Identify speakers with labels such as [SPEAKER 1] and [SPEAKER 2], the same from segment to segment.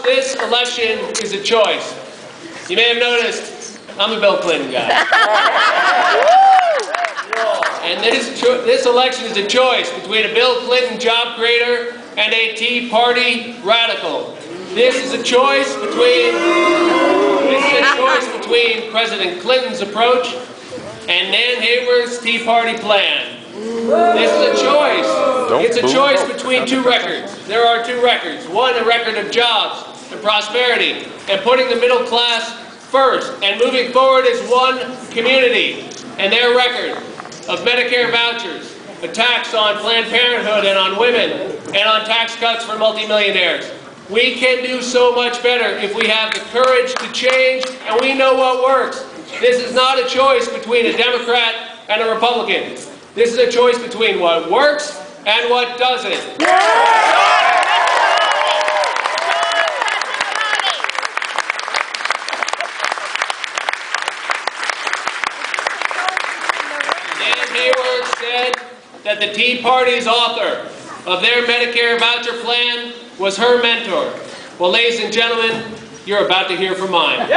[SPEAKER 1] this election is a choice. You may have noticed I'm a Bill Clinton guy. And this election is a choice between a Bill Clinton job creator and a Tea Party radical. This is a choice between President Clinton's approach and Nan Haworth's Tea Party plan. This is a choice. It's a choice between two records. There are two records. One, a record of jobs and prosperity and putting the middle class first and moving forward as one community. And their record of Medicare vouchers, a tax on Planned Parenthood and on women, and on tax cuts for multimillionaires. We can do so much better if we have the courage to change and we know what works. This is not a choice between a Democrat and a Republican. This is a choice between what works and what doesn't. Nan Haworth said that the Tea Party's author of their Medicare voucher plan was her mentor. Well, ladies and gentlemen, you're about to hear from mine.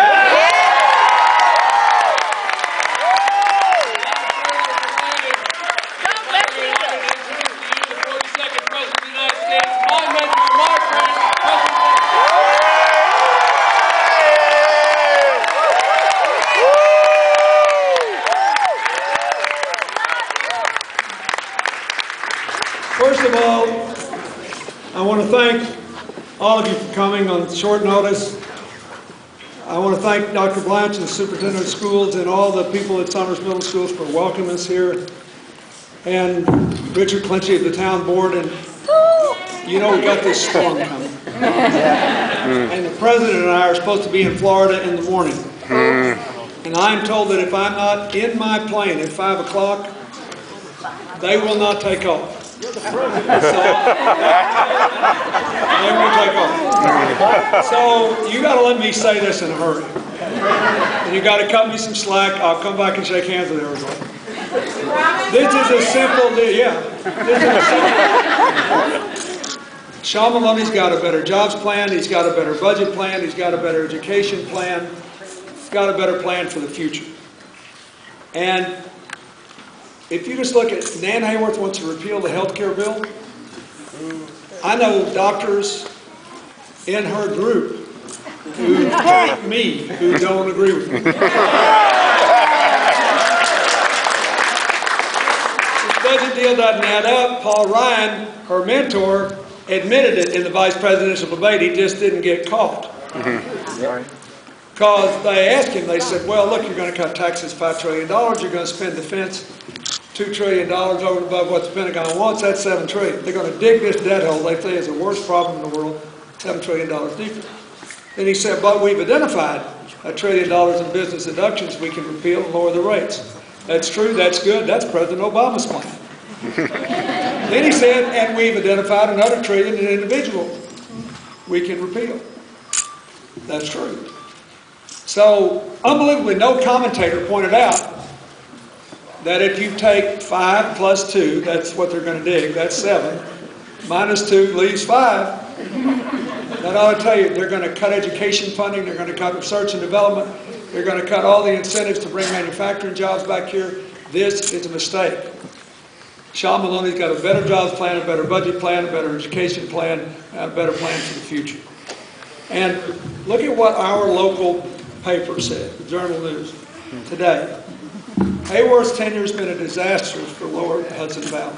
[SPEAKER 2] First of all, I want to thank all of you for coming on short notice. I want to thank Dr. Blanche and the superintendent of schools and all the people at Summers Middle Schools for welcoming us here. And Richard Clinton of the town board. And you know we got this storm coming. And the president and I are supposed to be in Florida in the morning. And I'm told that if I'm not in my plane at 5 o'clock, they will not take off. So, they won't take off. So you got to let me say this in a hurry. And you got to cut me some slack. I'll come back and shake hands with everybody. This is a simple deal. Yeah. This is a simple. Sean Maloney's got a better jobs plan. He's got a better budget plan. He's got a better education plan. He's got a better plan for the future. And if you just look at, Nan Haworth wants to repeal the health care bill. I know doctors in her group who hate me who don't agree with me. This budget deal doesn't add up. Paul Ryan, her mentor, admitted it in the vice presidential debate. He just didn't get caught. Because they asked him, they said, well, look, you're going to cut taxes $5 trillion. You're going to spend defense $2 trillion over and above what the Pentagon wants. That's $7 trillion. They're going to dig this debt hole they say is the worst problem in the world, $7 trillion deeper. Then he said, but we've identified $1 trillion in business deductions we can repeal and lower the rates. That's true, that's good, that's President Obama's plan. Then he said, and we've identified another $1 trillion in individual we can repeal. That's true. So, unbelievably, no commentator pointed out that if you take 5 plus 2, that's what they're going to dig, that's 7, minus 2 leaves 5. That ought to tell you they're going to cut education funding, they're going to cut research and development, they're going to cut all the incentives to bring manufacturing jobs back here. This is a mistake. Sean Maloney's got a better jobs plan, a better budget plan, a better education plan, and a better plan for the future. And look at what our local paper said, the Journal News, today. Haworth's tenure has been a disaster for lower Hudson Valley.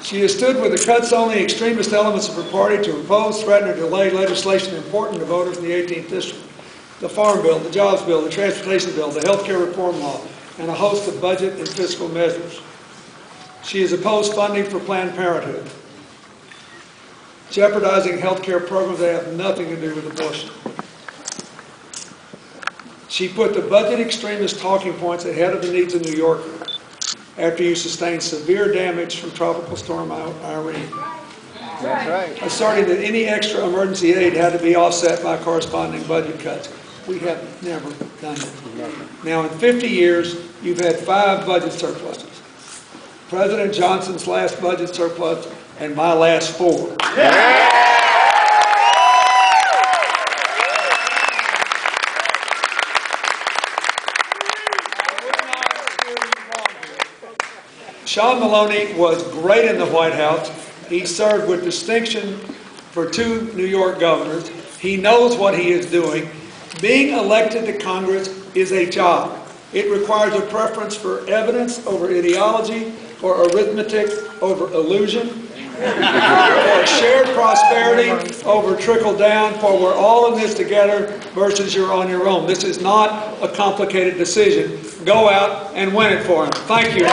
[SPEAKER 2] She has stood with the cuts-only extremist elements of her party to oppose, threaten, or delay legislation important to voters in the 18th District. The Farm Bill, the Jobs Bill, the Transportation Bill, the Health Care Reform Law, and a host of budget and fiscal measures. She has opposed funding for Planned Parenthood, jeopardizing health care programs that have nothing to do with abortion. She put the budget extremist talking points ahead of the needs of New Yorkers after you sustained severe damage from Tropical Storm Irene.
[SPEAKER 3] That's right.
[SPEAKER 2] Asserting that any extra emergency aid had to be offset by corresponding budget cuts. We have never done it. Now, in 50 years, you've had 5 budget surpluses. President Johnson's last budget surplus and my last 4. Sean Maloney was great in the White House. He served with distinction for 2 New York governors. He knows what he is doing. Being elected to Congress is a job. It requires a preference for evidence over ideology, for arithmetic over illusion, for shared prosperity over trickle down, for we're all in this together versus you're on your own. This is not a complicated decision. Go out and win it for him. Thank you.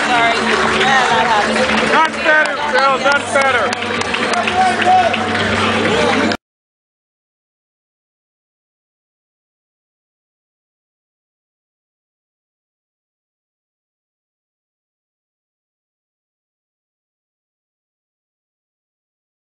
[SPEAKER 4] Sorry. Done better, Bill. Done better.